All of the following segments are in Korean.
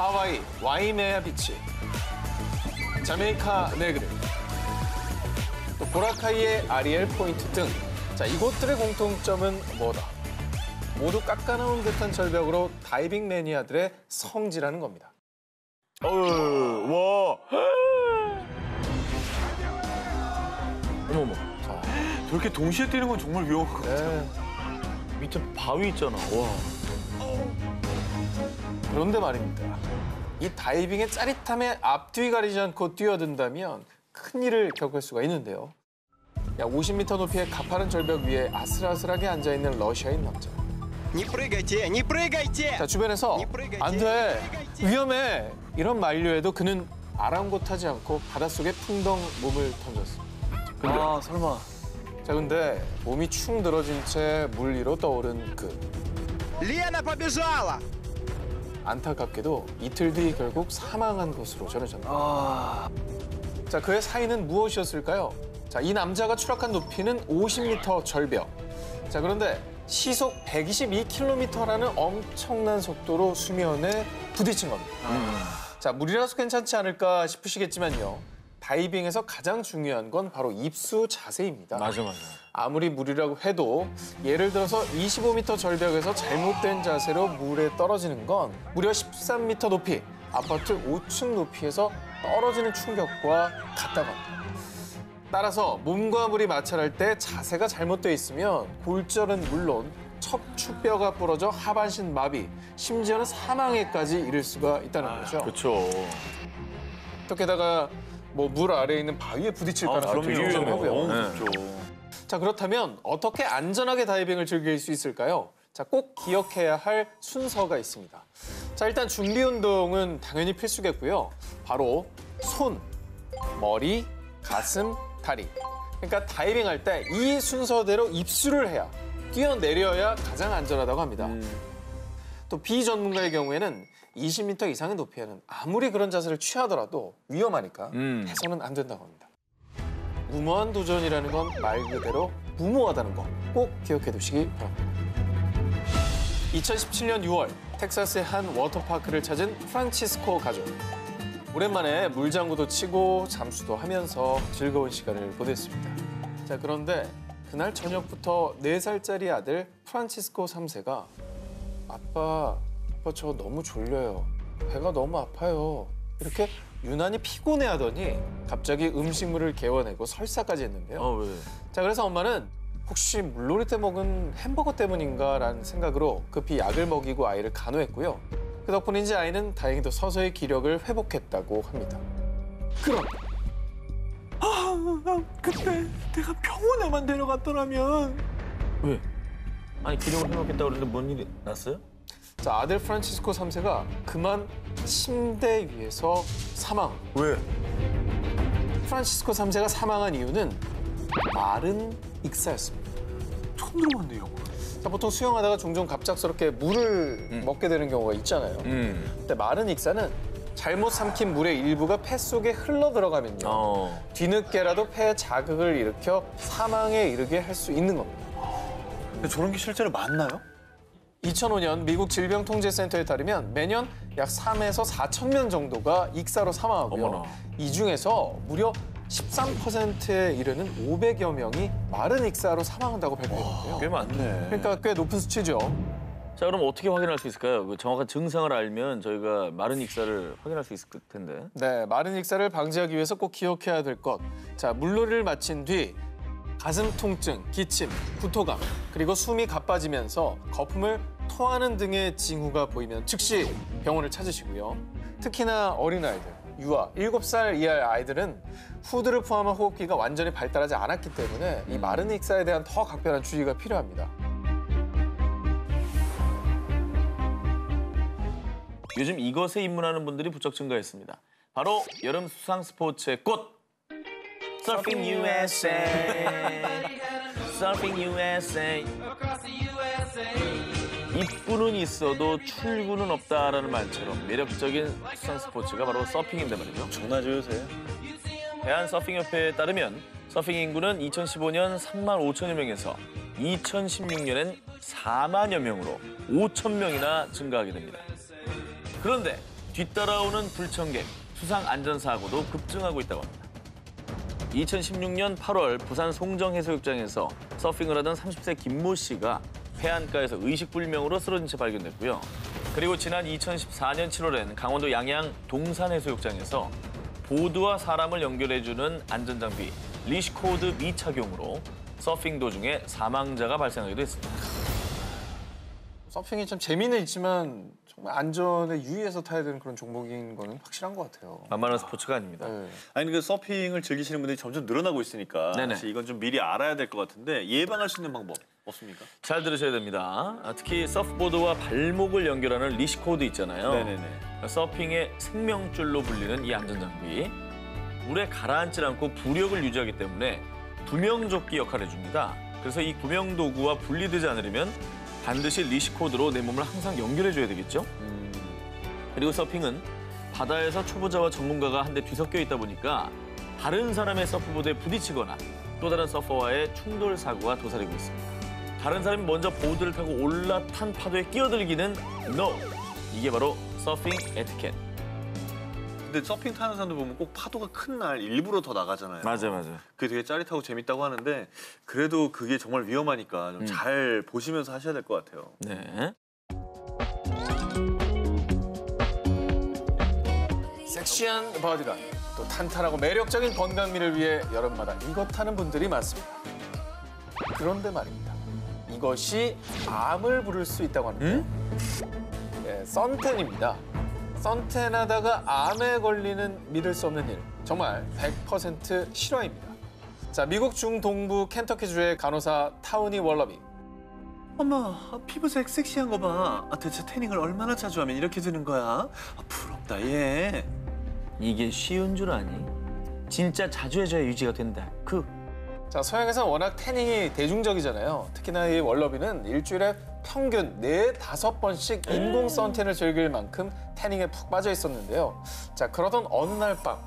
하와이 와이메아 비치, 자메이카 네그르, 또 보라카이의 아리엘 포인트 등 자, 이곳들의 공통점은 뭐다? 모두 깎아놓은 듯한 절벽으로 다이빙 매니아들의 성지라는 겁니다. 와. 어머머. 자, 저렇게 동시에 뛰는 건 정말 위험한 것 같아요. 네. 밑에 바위 있잖아. 와. 그런데 말입니다. 이 다이빙의 짜릿함에 앞뒤 가리지 않고 뛰어든다면 큰일을 겪을 수가 있는데요. 약 50m 높이의 가파른 절벽 위에 아슬아슬하게 앉아있는 러시아인 남자. Не прыгайте, не прыгайте! 자, 주변에서 안 돼, 위험해 이런 만류에도 그는 아랑곳하지 않고 바닷속에 풍덩 몸을 던졌어. 아, 설마. 자, 근데 몸이 축 늘어진 채 물 위로 떠오른 그. Лена побежала! 안타깝게도 이틀 뒤 결국 사망한 것으로 전해졌습니다. 자, 그의 사인은 무엇이었을까요? 자, 이 남자가 추락한 높이는 50m 절벽. 자, 그런데 시속 122km라는 엄청난 속도로 수면에 부딪힌 겁니다. 자, 물이라서 괜찮지 않을까 싶으시겠지만요. 다이빙에서 가장 중요한 건 바로 입수 자세입니다. 맞아. 아무리 물이라고 해도 예를 들어서 25m 절벽에서 잘못된 자세로 물에 떨어지는 건 무려 13m 높이, 아파트 5층 높이에서 떨어지는 충격과 같다고 합니다. 따라서 몸과 물이 마찰할 때 자세가 잘못되어 있으면 골절은 물론 척추뼈가 부러져 하반신 마비, 심지어는 사망에까지 이를 수가 있다는 거죠. 그렇죠. 또 게다가 뭐 물 아래에 있는 바위에 부딪힐 가능성이 되게 위험하고요. 너무 네. 무섭죠. 자, 그렇다면 어떻게 안전하게 다이빙을 즐길 수 있을까요? 자, 꼭 기억해야 할 순서가 있습니다. 자, 일단 준비 운동은 당연히 필수겠고요. 바로 손, 머리, 가슴, 다리. 그러니까 다이빙할 때 이 순서대로 입수를 해야 뛰어내려야 가장 안전하다고 합니다. 또 비전문가의 경우에는 20m 이상의 높이에는 아무리 그런 자세를 취하더라도 위험하니까 해서는 안 된다고 합니다. 무모한 도전이라는 건 말 그대로 무모하다는 거 꼭 기억해 두시기 바랍니다. 2017년 6월 텍사스의 한 워터파크를 찾은 프란치스코 가족. 오랜만에 물장구도 치고 잠수도 하면서 즐거운 시간을 보냈습니다. 자, 그런데 그날 저녁부터 4살짜리 아들 프란치스코 3세가 아빠 저 너무 졸려요. 배가 너무 아파요. 이렇게 유난히 피곤해하더니 갑자기 음식물을 개워내고 설사까지 했는데요. 왜? 자, 그래서 엄마는 혹시 물놀이 때 먹은 햄버거 때문인가라는 생각으로 급히 약을 먹이고 아이를 간호했고요. 그 덕분인지 아이는 다행히도 서서히 기력을 회복했다고 합니다. 그럼 그때 내가 병원에만 데려갔더라면. 왜? 아니 기력을 회복했다고 그러는데 뭔 일이 났어요? 자, 아들 프란치스코 3세가 그만 침대 위에서 사망. 왜? 프란치스코 3세가 사망한 이유는 마른 익사였습니다. 처음 들어봤네요. 자, 보통 수영하다가 종종 갑작스럽게 물을 먹게 되는 경우가 있잖아요. 근데 마른 익사는 잘못 삼킨 물의 일부가 폐 속에 흘러 들어가면요. 뒤늦게라도 폐에 자극을 일으켜 사망에 이르게 할 수 있는 겁니다. 근데 저런 게 실제로 맞나요? 2005년 미국 질병통제센터에 따르면 매년 약 3에서 4천 명 정도가 익사로 사망하고요. 어머나. 이 중에서 무려 13%에 이르는 500여 명이 마른 익사로 사망한다고 발표했는데요. 꽤 많네. 그러니까 꽤 높은 수치죠. 자, 그럼 어떻게 확인할 수 있을까요? 그 정확한 증상을 알면 저희가 마른 익사를 확인할 수 있을 텐데. 네, 마른 익사를 방지하기 위해서 꼭 기억해야 될 것. 자, 물놀이를 마친 뒤 가슴 통증, 기침, 구토감, 그리고 숨이 가빠지면서 거품을 토하는 등의 징후가 보이면 즉시 병원을 찾으시고요. 특히나 어린아이들, 유아, 7살 이하의 아이들은 후드를 포함한 호흡기가 완전히 발달하지 않았기 때문에 이 마른 익사에 대한 더 각별한 주의가 필요합니다. 요즘 이것에 입문하는 분들이 부쩍 증가했습니다. 바로 여름 수상 스포츠의 꽃! Surfing USA, Surfing USA. 입구는 있어도 출구는 없다라는 말처럼 매력적인 수상 스포츠가 바로 서핑인데 말이죠. 전화죠 요새. 대한서핑협회에 따르면 서핑 인구는 2015년 3만 5천여 명에서 2016년엔 4만여 명으로 5천 명이나 증가하게 됩니다. 그런데 뒤따라오는 불청객, 수상 안전사고도 급증하고 있다고 합니다. 2016년 8월 부산 송정해수욕장에서 서핑을 하던 30세 김모 씨가 해안가에서 의식불명으로 쓰러진 채 발견됐고요. 그리고 지난 2014년 7월엔 강원도 양양 동산해수욕장에서 보드와 사람을 연결해주는 안전장비 리시코드 미착용으로 서핑 도중에 사망자가 발생하기도 했습니다. 서핑이 참 재미는 있지만 정말 안전에 유의해서 타야 되는 그런 종목인 거는 확실한 것 같아요. 만만한 스포츠가 아닙니다. 네. 아니 그 서핑을 즐기시는 분들이 점점 늘어나고 있으니까 네네. 사실 이건 좀 미리 알아야 될 것 같은데 예방할 수 있는 방법 없습니까? 잘 들으셔야 됩니다. 특히 서프보드와 발목을 연결하는 리시코드 있잖아요. 네네네. 서핑의 생명줄로 불리는 이 안전장비. 물에 가라앉지 않고 부력을 유지하기 때문에 구명조끼 역할을 해줍니다. 그래서 이 구명도구와 분리되지 않으려면 반드시 리시코드로 내 몸을 항상 연결해줘야 되겠죠. 그리고 서핑은 바다에서 초보자와 전문가가 한데 뒤섞여 있다 보니까 다른 사람의 서프보드에 부딪히거나 또 다른 서퍼와의 충돌 사고가 도사리고 있습니다. 다른 사람이 먼저 보드를 타고 올라탄 파도에 끼어들기는 NO! 이게 바로 서핑 에티켓. 근데 서핑 타는 사람들 보면 꼭 파도가 큰 날 일부러 더 나가잖아요. 맞아요. 그게 되게 짜릿하고 재밌다고 하는데 그래도 그게 정말 위험하니까 좀 잘 보시면서 하셔야 될 것 같아요. 네. 섹시한 버디건, 또 탄탄하고 매력적인 건강미를 위해 여름마다 이것 타는 분들이 많습니다. 그런데 말입니다. 이것이 암을 부를 수 있다고 하는데 네, 선텐입니다. 선텐하다가 암에 걸리는 믿을 수 없는 일, 정말 100% 실화입니다. 자, 미국 중동부 켄터키주의 간호사 타우니 월러비. 엄마, 피부색 섹시한 거 봐. 대체 태닝을 얼마나 자주 하면 이렇게 되는 거야? 부럽다, 얘. 이게 쉬운 줄 아니? 진짜 자주 해줘야 유지가 된다. 자, 서양에서 워낙 태닝이 대중적이잖아요. 특히나 이 월러비는 일주일에 평균 4~5번씩 인공 선텐을 즐길 만큼 태닝에 푹 빠져 있었는데요. 자, 그러던 어느 날 밤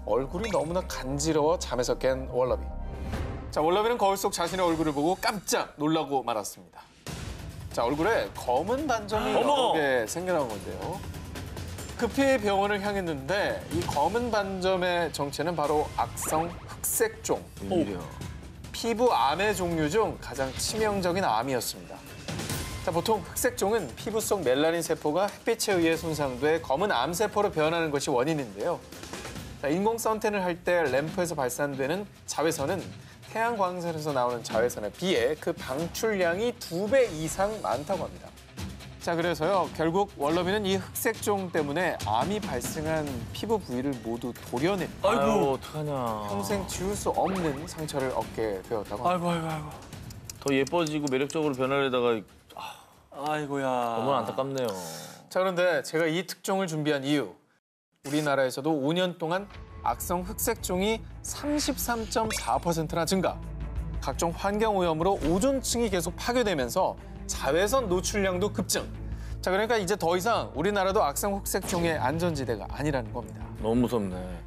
얼굴이 너무나 간지러워 잠에서 깬 월러비. 자, 월러비는 거울 속 자신의 얼굴을 보고 깜짝 놀라고 말았습니다. 자, 얼굴에 검은 반점이 여러 개 생겨난 건데요. 급히 병원을 향했는데 이 검은 반점의 정체는 바로 악성 흑색종. 피부 암의 종류 중 가장 치명적인 암이었습니다. 자, 보통 흑색종은 피부 속 멜라닌 세포가 햇빛에 의해 손상돼 검은 암세포로 변하는 것이 원인인데요. 자, 인공 선텐을 할 때 램프에서 발산되는 자외선은 태양 광선에서 나오는 자외선에 비해 그 방출량이 2배 이상 많다고 합니다. 자, 그래서요, 결국 월러비는 이 흑색종 때문에 암이 발생한 피부 부위를 모두 도려냅니다. 아이고, 어떡하냐. 평생 지울 수 없는 상처를 얻게 되었다고 합니다. 아이고. 더 예뻐지고 매력적으로 변하려다가 아이고야. 너무 안타깝네요. 자, 그런데 제가 이 특종을 준비한 이유. 우리나라에서도 5년 동안 악성 흑색종이 33.4%나 증가. 각종 환경오염으로 오존층이 계속 파괴되면서 자외선 노출량도 급증. 자, 그러니까 이제 더 이상 우리나라도 악성 흑색종의 안전지대가 아니라는 겁니다. 너무 무섭네.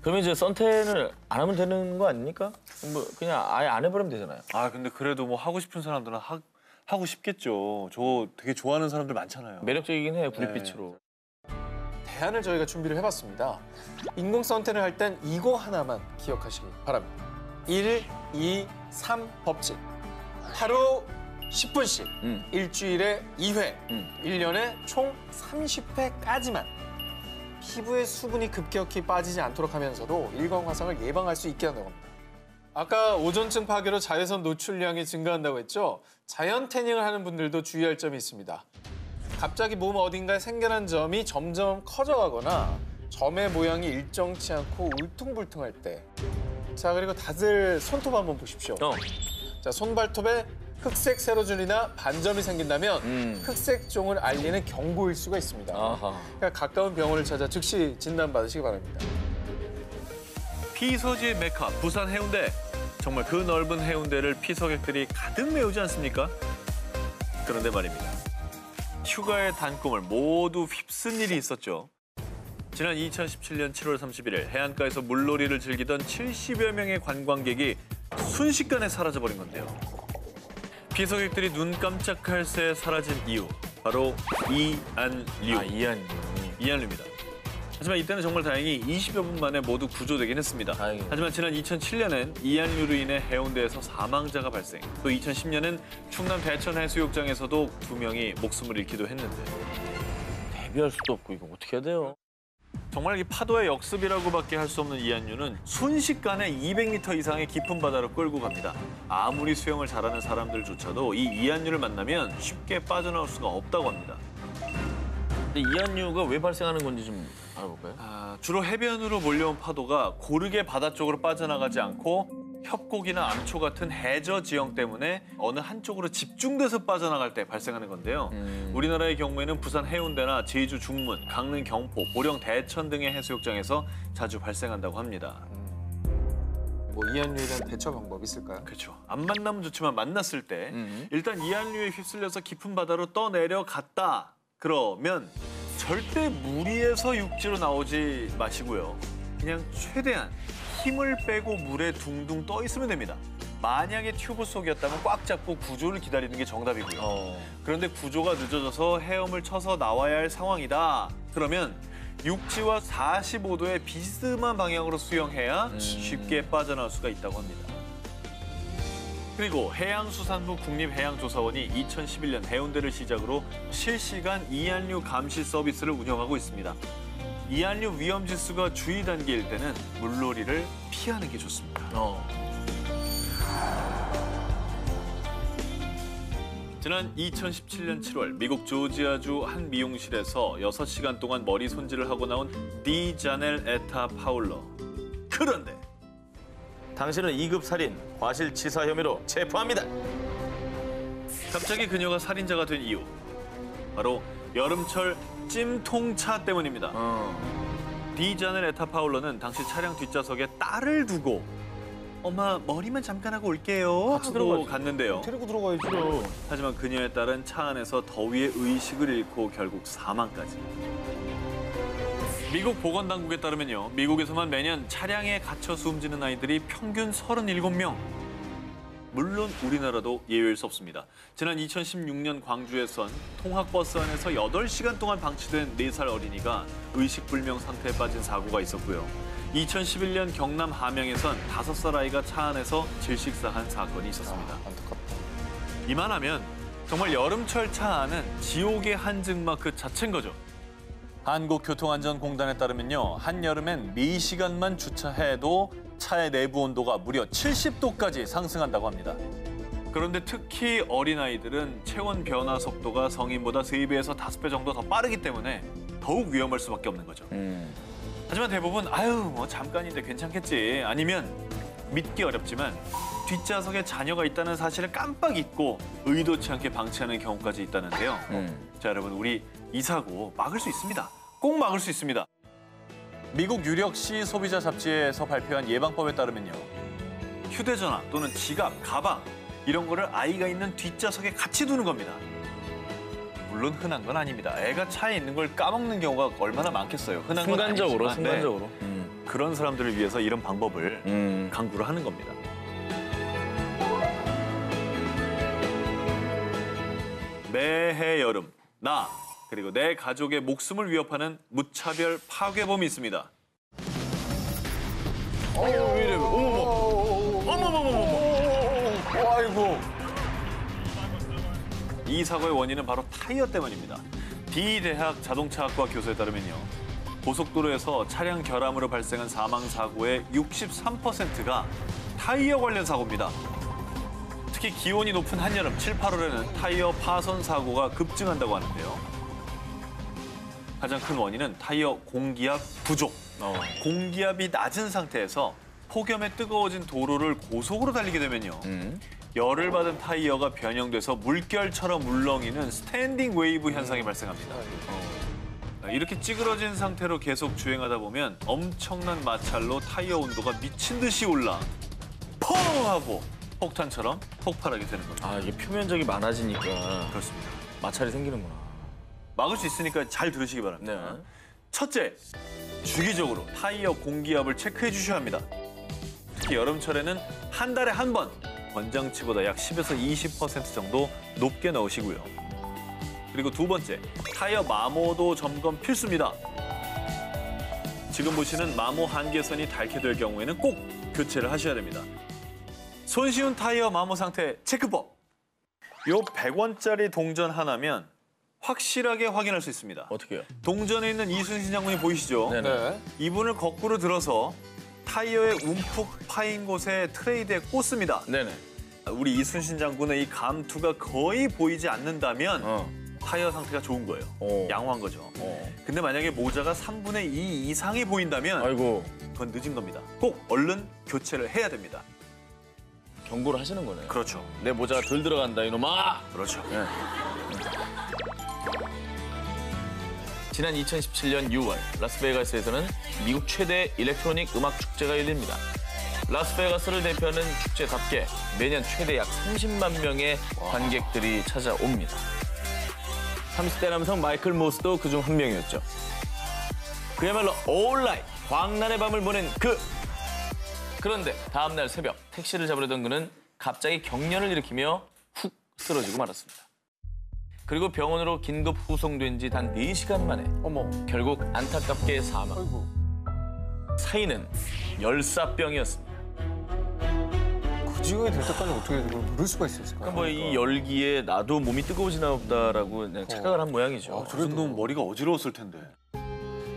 그러면 이제 선텐을 안 하면 되는 거 아닙니까? 뭐 그냥 아예 안 해버리면 되잖아요. 근데 그래도 뭐 하고 싶은 사람들은 하고 싶겠죠. 저 되게 좋아하는 사람들 많잖아요. 매력적이긴 해요, 구릿빛으로. 대안을 저희가 준비를 해봤습니다. 인공 선텐을 할 땐 이거 하나만 기억하시기 바랍니다. 1, 2, 3 법칙. 하루 10분씩, 일주일에 2회, 1년에 총 30회까지만 피부에 수분이 급격히 빠지지 않도록 하면서도 일광 화상을 예방할 수 있게 한다고 합니다. 아까 오존층 파괴로 자외선 노출량이 증가한다고 했죠? 자연 태닝을 하는 분들도 주의할 점이 있습니다. 갑자기 몸 어딘가에 생겨난 점이 점점 커져가거나 점의 모양이 일정치 않고 울퉁불퉁할 때. 자, 그리고 다들 손톱 한번 보십시오. 자, 손발톱에 흑색 세로줄이나 반점이 생긴다면 흑색종을 알리는 경고일 수가 있습니다. 그러니까 가까운 병원을 찾아 즉시 진단받으시기 바랍니다. 피서지의 메카 부산 해운대. 정말 그 넓은 해운대를 피서객들이 가득 메우지 않습니까? 그런데 말입니다. 휴가의 단꿈을 모두 휩쓴 일이 있었죠. 지난 2017년 7월 31일 해안가에서 물놀이를 즐기던 70여 명의 관광객이 순식간에 사라져버린 건데요. 피서객들이 눈 깜짝할 새 사라진 이유, 바로 이안류. 이안류. 이안류입니다. 하지만 이때는 정말 다행히 20여 분 만에 모두 구조되긴 했습니다. 다행이네요. 하지만 지난 2007년엔 이한류로 인해 해운대에서 사망자가 발생. 또 2010년엔 충남 대천 해수욕장에서도 2명이 목숨을 잃기도 했는데 대비할 수도 없고 이거 어떻게 해야 돼요? 정말 이 파도의 역습이라고밖에 할 수 없는 이한류는 순식간에 200m 이상의 깊은 바다로 끌고 갑니다. 아무리 수영을 잘하는 사람들조차도 이 이한류를 만나면 쉽게 빠져나올 수가 없다고 합니다. 근데 이한류가 왜 발생하는 건지 좀 알아볼까요? 주로 해변으로 몰려온 파도가 고르게 바다 쪽으로 빠져나가지 않고 협곡이나 암초 같은 해저 지형 때문에 어느 한쪽으로 집중돼서 빠져나갈 때 발생하는 건데요. 우리나라의 경우에는 부산 해운대나 제주 중문, 강릉 경포, 보령 대천 등의 해수욕장에서 자주 발생한다고 합니다. 뭐 이한류에 대한 대처 방법 있을까요? 그렇죠. 안 만나면 좋지만 만났을 때 일단 이한류에 휩쓸려서 깊은 바다로 떠내려갔다. 그러면 절대 무리해서 육지로 나오지 마시고요. 그냥 최대한 힘을 빼고 물에 둥둥 떠 있으면 됩니다. 만약에 튜브 속이었다면 꽉 잡고 구조를 기다리는 게 정답이고요. 그런데 구조가 늦어져서 헤엄을 쳐서 나와야 할 상황이다. 그러면 육지와 45도의 비스듬한 방향으로 수영해야 쉽게 빠져나올 수가 있다고 합니다. 그리고 해양수산부 국립해양조사원이 2011년 해운대를 시작으로 실시간 이한류 감시 서비스를 운영하고 있습니다. 이한류 위험 지수가 주의 단계일 때는 물놀이를 피하는 게 좋습니다. 지난 2017년 7월 미국 조지아주 한 미용실에서 6시간 동안 머리 손질을 하고 나온 디자넬 에타 파울러. 그런데 당신은 2급 살인, 과실치사 혐의로 체포합니다. 갑자기 그녀가 살인자가 된 이유. 바로 여름철 찜통차 때문입니다. 디자넬 에타 파울러는 당시 차량 뒷좌석에 딸을 두고 엄마 머리만 잠깐 하고 올게요 같이 하고 들어가야지. 갔는데요. 데리고 들어가야죠. 하지만 그녀의 딸은 차 안에서 더위에 의식을 잃고 결국 사망까지. 미국 보건당국에 따르면요. 미국에서만 매년 차량에 갇혀 숨지는 아이들이 평균 37명. 물론 우리나라도 예외일 수 없습니다. 지난 2016년 광주에선 통학버스 안에서 8시간 동안 방치된 4살 어린이가 의식불명 상태에 빠진 사고가 있었고요. 2011년 경남 함양에선 5살 아이가 차 안에서 질식사한 사건이 있었습니다. 안타깝다. 이만하면 정말 여름철 차 안은 지옥의 한증막 그 자체인 거죠. 한국교통안전공단에 따르면요. 한여름엔 4시간만 주차해도 차의 내부 온도가 무려 70도까지 상승한다고 합니다. 그런데 특히 어린아이들은 체온 변화 속도가 성인보다 3배에서 5배 정도 더 빠르기 때문에 더욱 위험할 수밖에 없는 거죠. 하지만 대부분 아유 뭐 잠깐인데 괜찮겠지 아니면 믿기 어렵지만 뒷좌석에 자녀가 있다는 사실을 깜빡 잊고 의도치 않게 방치하는 경우까지 있다는데요. 자 여러분 우리 이 사고 막을 수 있습니다. 꼭 막을 수 있습니다. 미국 유력시 소비자 잡지에서 발표한 예방법에 따르면요. 휴대전화 또는 지갑, 가방 이런 거를 아이가 있는 뒷좌석에 같이 두는 겁니다. 물론 흔한 건 아닙니다. 애가 차에 있는 걸 까먹는 경우가 얼마나 많겠어요. 흔한 건 순간적으로, 아니지만, 네. 순간적으로. 그런 사람들을 위해서 이런 방법을 강구를 하는 겁니다. 매해 여름 나 그리고 내 가족의 목숨을 위협하는 무차별 파괴범이 있습니다. 왜 이래? 어머머머머머. 아이고. 이 사고의 원인은 바로 타이어 때문입니다. D대학 자동차학과 교수에 따르면요. 고속도로에서 차량 결함으로 발생한 사망 사고의 63%가 타이어 관련 사고입니다. 특히 기온이 높은 한여름 7, 8월에는 타이어 파손 사고가 급증한다고 하는데요. 가장 큰 원인은 타이어 공기압 부족. 공기압이 낮은 상태에서 폭염에 뜨거워진 도로를 고속으로 달리게 되면요. 열을 받은 타이어가 변형돼서 물결처럼 물렁이는 스탠딩 웨이브 현상이 발생합니다. 이렇게 찌그러진 상태로 계속 주행하다 보면 엄청난 마찰로 타이어 온도가 미친 듯이 올라 펑 하고 폭탄처럼 폭발하게 되는 겁니다. 아, 이게 표면적이 많아지니까 그렇습니다. 마찰이 생기는구나. 막을 수 있으니까 잘 들으시기 바랍니다. 네. 첫째, 주기적으로 타이어 공기압을 체크해 주셔야 합니다. 특히 여름철에는 한 달에 한 번 권장치보다 약 10에서 20% 정도 높게 넣으시고요. 그리고 두 번째, 타이어 마모도 점검 필수입니다. 지금 보시는 마모 한계선이 닳게 될 경우에는 꼭 교체를 하셔야 됩니다. 손쉬운 타이어 마모 상태 체크법. 요 100원짜리 동전 하나면 확실하게 확인할 수 있습니다. 어떻게요? 동전에 있는 이순신 장군이 보이시죠? 네네. 네. 이분을 거꾸로 들어서 타이어의 움푹 파인 곳에 트레이드에 꽂습니다. 네네. 우리 이순신 장군의 이 감투가 거의 보이지 않는다면 어. 타이어 상태가 좋은 거예요. 양호한 거죠. 근데 만약에 모자가 3분의 2 이상이 보인다면 아이고, 그건 늦은 겁니다. 꼭 얼른 교체를 해야 됩니다. 경고를 하시는 거네요. 그렇죠. 내 모자가 덜 들어간다, 이놈아! 그렇죠. 네. 지난 2017년 6월 라스베가스에서는 미국 최대 일렉트로닉 음악 축제가 열립니다. 라스베가스를 대표하는 축제답게 매년 최대 약 30만 명의 관객들이 찾아옵니다. 30대 남성 마이클 모스도 그중 한 명이었죠. 그야말로 올라이 광란의 밤을 보낸 그런데 다음 날 새벽 택시를 잡으려던 그는 갑자기 경련을 일으키며 훅 쓰러지고 말았습니다. 그리고 병원으로 긴급 후송된 지 단 4시간 만에 어머. 결국 안타깝게 사망. 아이고. 사인은 열사병이었습니다. 그 지경이 될 때까지 어떻게 그걸 모를 수가 있었을까요? 뭐 이 열기에 나도 몸이 뜨거워지나 보다라고 그냥 착각을 한 모양이죠. 그래도 놈 머리가 어지러웠을 텐데.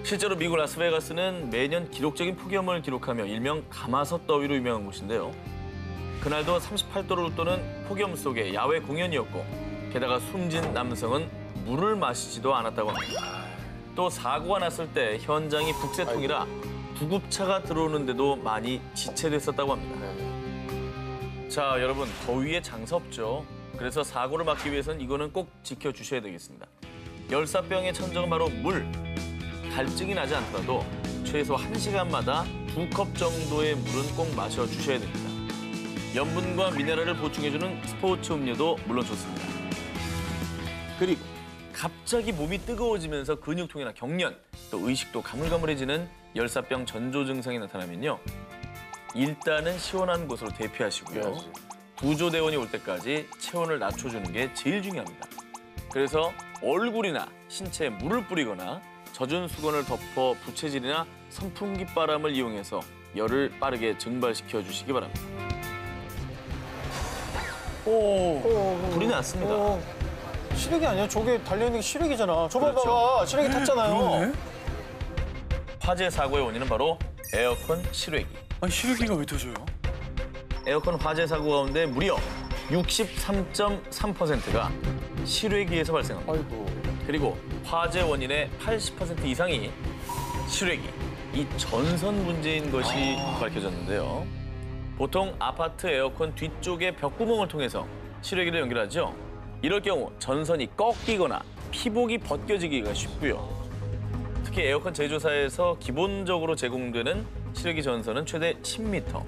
실제로 미국 라스베가스는 매년 기록적인 폭염을 기록하며 일명 가마솥 더위로 유명한 곳인데요. 그날도 38도를 웃도는 폭염 속의 야외 공연이었고 게다가 숨진 남성은 물을 마시지도 않았다고 합니다. 또 사고가 났을 때 현장이 북새통이라 구급차가 들어오는데도 많이 지체됐었다고 합니다. 자, 여러분, 더위에 장사 없죠. 그래서 사고를 막기 위해서는 이거는 꼭 지켜주셔야 되겠습니다. 열사병의 천적은 바로 물. 갈증이 나지 않더라도 최소 1시간마다 2컵 정도의 물은 꼭 마셔주셔야 됩니다. 염분과 미네랄을 보충해주는 스포츠 음료도 물론 좋습니다. 그리고 갑자기 몸이 뜨거워지면서 근육통이나 경련, 또 의식도 가물가물해지는 열사병 전조 증상이 나타나면요. 일단은 시원한 곳으로 대피하시고요. 구조대원이 올 때까지 체온을 낮춰주는 게 제일 중요합니다. 그래서 얼굴이나 신체에 물을 뿌리거나 젖은 수건을 덮어 부채질이나 선풍기 바람을 이용해서 열을 빠르게 증발시켜 주시기 바랍니다. 불이 났습니다. 시래기 아니야? 저게 달려있는 게 시래기잖아. 저거 그렇죠. 봐봐. 시래기 탔잖아요. 화재 사고의 원인은 바로 에어컨 실외기. 아니 시래기가 왜 터져요? 에어컨 화재 사고 가운데 무려 63.3%가 실외기에서 발생합니다. 아이고. 그리고 화재 원인의 80% 이상이 실외기, 이 전선 문제인 것이 밝혀졌는데요. 보통 아파트 에어컨 뒤쪽의 벽구멍을 통해서 실외기를 연결하죠. 이럴 경우 전선이 꺾이거나 피복이 벗겨지기가 쉽고요. 특히 에어컨 제조사에서 기본적으로 제공되는 실외기 전선은 최대 10m.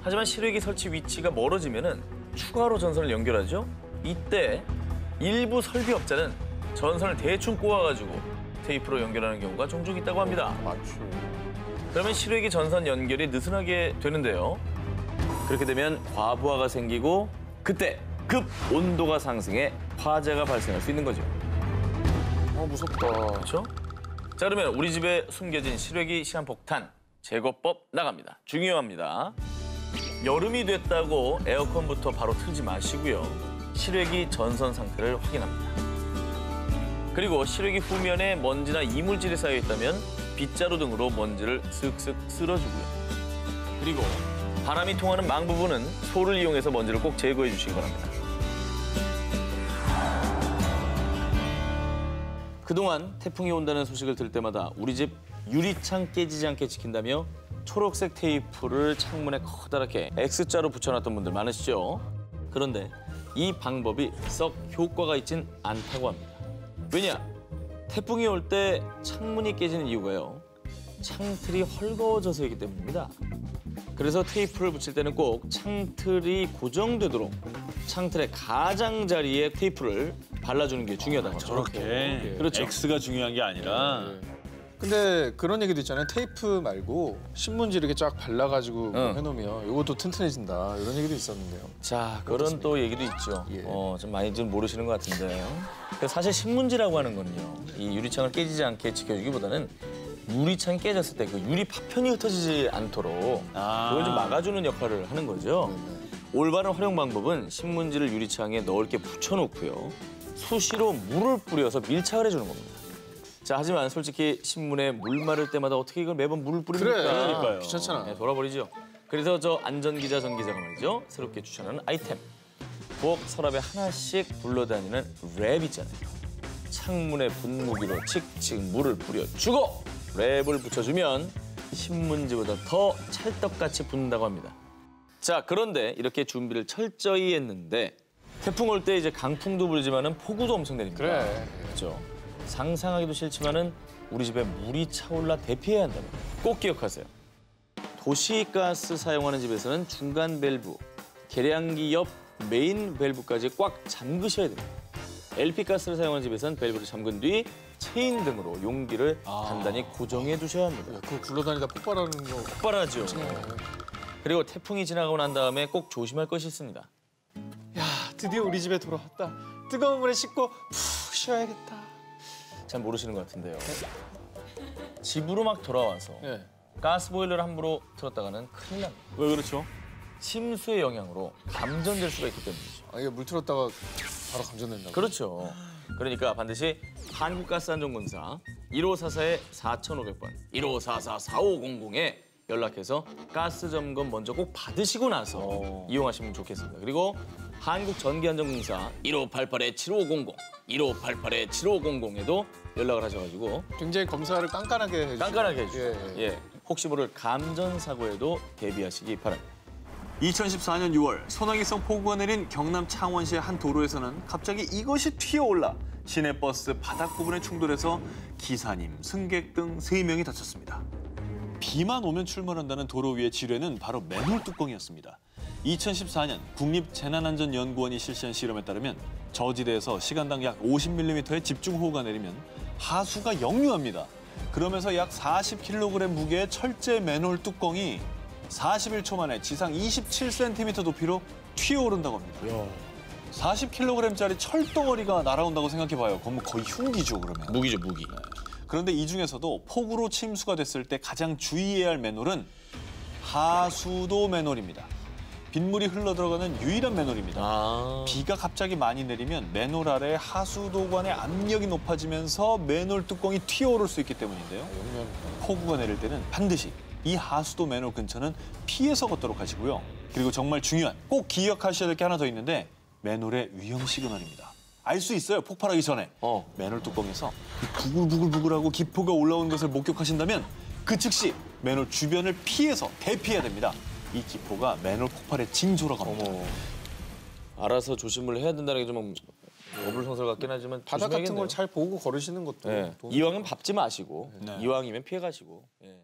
하지만 실외기 설치 위치가 멀어지면은 추가로 전선을 연결하죠. 이때 일부 설비업자는 전선을 대충 꼬아가지고 테이프로 연결하는 경우가 종종 있다고 합니다. 맞지. 그러면 실외기 전선 연결이 느슨하게 되는데요. 그렇게 되면 과부하가 생기고 그때 급 온도가 상승해 화재가 발생할 수 있는 거죠. 무섭다. 그렇죠? 자, 그러면 우리 집에 숨겨진 실외기 시한폭탄 제거법 나갑니다. 중요합니다. 여름이 됐다고 에어컨부터 바로 틀지 마시고요. 실외기 전선 상태를 확인합니다. 그리고 실외기 후면에 먼지나 이물질이 쌓여 있다면 빗자루 등으로 먼지를 슥슥 쓸어주고요. 그리고 바람이 통하는 망 부분은 소를 이용해서 먼지를 꼭 제거해 주시기 바랍니다. 그동안 태풍이 온다는 소식을 들을 때마다 우리 집 유리창 깨지지 않게 지킨다며 초록색 테이프를 창문에 커다랗게 X자로 붙여놨던 분들 많으시죠? 그런데 이 방법이 썩 효과가 있진 않다고 합니다. 왜냐? 태풍이 올 때 창문이 깨지는 이유가요. 창틀이 헐거워져서이기 때문입니다. 그래서 테이프를 붙일 때는 꼭 창틀이 고정되도록 창틀의 가장자리에 테이프를 발라주는 게 중요하다고 하죠. 저렇게. 그렇죠. X가 중요한 게 아니라. 근데 그런 얘기도 있잖아요. 테이프 말고 신문지 이렇게 쫙 발라가지고 해놓으면 이것도 튼튼해진다. 이런 얘기도 있었는데요. 자, 그런 또 얘기도 있죠. 예. 좀 많이 좀 모르시는 것 같은데요. 사실 신문지라고 하는 거는요. 이 유리창을 깨지지 않게 지켜주기보다는 유리창이 깨졌을 때 그 유리 파편이 흩어지지 않도록 그걸 좀 막아주는 역할을 하는 거죠. 올바른 활용 방법은 신문지를 유리창에 넓게 붙여놓고요. 수시로 물을 뿌려서 밀착을 해주는 겁니다. 자, 하지만 솔직히 신문에 물 마를 때마다 어떻게 이걸 매번 물을 뿌립니까? 그래. 그러니까요. 귀찮잖아. 네, 돌아버리죠. 그래서 저 안전기자 전기자가 말이죠. 새롭게 추천하는 아이템. 부엌 서랍에 하나씩 굴러다니는 랩 있잖아요. 창문에 분무기로 칙칙 물을 뿌려주고 랩을 붙여주면 신문지보다 더 찰떡같이 붙는다고 합니다. 자, 그런데 이렇게 준비를 철저히 했는데 태풍 올 때 이제 강풍도 불지만은 폭우도 엄청 내립니다. 그래. 그렇죠. 상상하기도 싫지만은 우리 집에 물이 차올라 대피해야 한다면 꼭 기억하세요. 도시가스 사용하는 집에서는 중간 밸브, 계량기 옆 메인 밸브까지 꽉 잠그셔야 됩니다. LP가스를 사용하는 집에서는 밸브를 잠근 뒤 체인 등으로 용기를 단단히 고정해 두셔야 합니다. 야, 그거 굴러다니다 폭발하는 거. 폭발하죠. 그리고 태풍이 지나가고 난 다음에 꼭 조심할 것이 있습니다. 야, 드디어 우리 집에 돌아왔다. 뜨거운 물에 씻고 푹 쉬어야겠다. 잘 모르시는 것 같은데요. 집으로 막 돌아와서 네. 가스보일러를 함부로 틀었다가는 큰일 납니다. 왜 그렇죠? 침수의 영향으로 감전될 수가 있기 때문이죠. 아, 이게 물 틀었다가 바로 감전된다고. 그렇죠. 그러니까 반드시 한국가스안전공사 1544-4500번, 1544-4500에 연락해서 가스 점검 먼저 꼭 받으시고 나서 이용하시면 좋겠습니다. 그리고 한국전기안전공사 1588-7500, 1588-7500에도 연락을 하셔가지고 굉장히 검사를 깐깐하게 해주시고. 깐깐하게 해주세요. 예, 예. 예. 혹시 모를 감전 사고에도 대비하시기 바랍니다. 2014년 6월 소나기성 폭우가 내린 경남 창원시의 한 도로에서는 갑자기 이것이 튀어올라 시내버스 바닥 부분에 충돌해서 기사님, 승객 등 3명이 다쳤습니다. 비만 오면 출몰한다는 도로 위의 지뢰는 바로 맨홀 뚜껑이었습니다. 2014년 국립재난안전연구원이 실시한 실험에 따르면 저지대에서 시간당 약 50mm의 집중호우가 내리면 하수가 역류합니다. 그러면서 약 40kg 무게의 철제 맨홀 뚜껑이 41초 만에 지상 27cm 높이로 튀어오른다고 합니다. 40kg짜리 철덩어리가 날아온다고 생각해봐요. 그건 뭐 거의 흉기죠, 그러면. 무기죠, 무기. 그런데 이 중에서도 폭우로 침수가 됐을 때 가장 주의해야 할 맨홀은 하수도 맨홀입니다. 빗물이 흘러들어가는 유일한 맨홀입니다. 비가 갑자기 많이 내리면 맨홀 아래 하수도관의 압력이 높아지면서 맨홀 뚜껑이 튀어오를 수 있기 때문인데요. 폭우가 내릴 때는 반드시 이 하수도 맨홀 근처는 피해서 걷도록 하시고요. 그리고 정말 중요한 꼭 기억하셔야 될 게 하나 더 있는데 맨홀의 위험 시그널입니다. 알 수 있어요, 폭발하기 전에. 맨홀 뚜껑에서 부글부글부글하고 기포가 올라오는 것을 목격하신다면 그 즉시 맨홀 주변을 피해서 대피해야 됩니다. 이 기포가 맨홀 폭발의 징조라고 합니다. 알아서 조심을 해야 된다는 게 좀 어불성설 같긴 하지만 바닥 같은 조심해야겠네요. 걸 잘 보고 걸으시는 것도. 네. 도움이 이왕은 밟지 마시고 네. 이왕이면 피해 가시고. 예.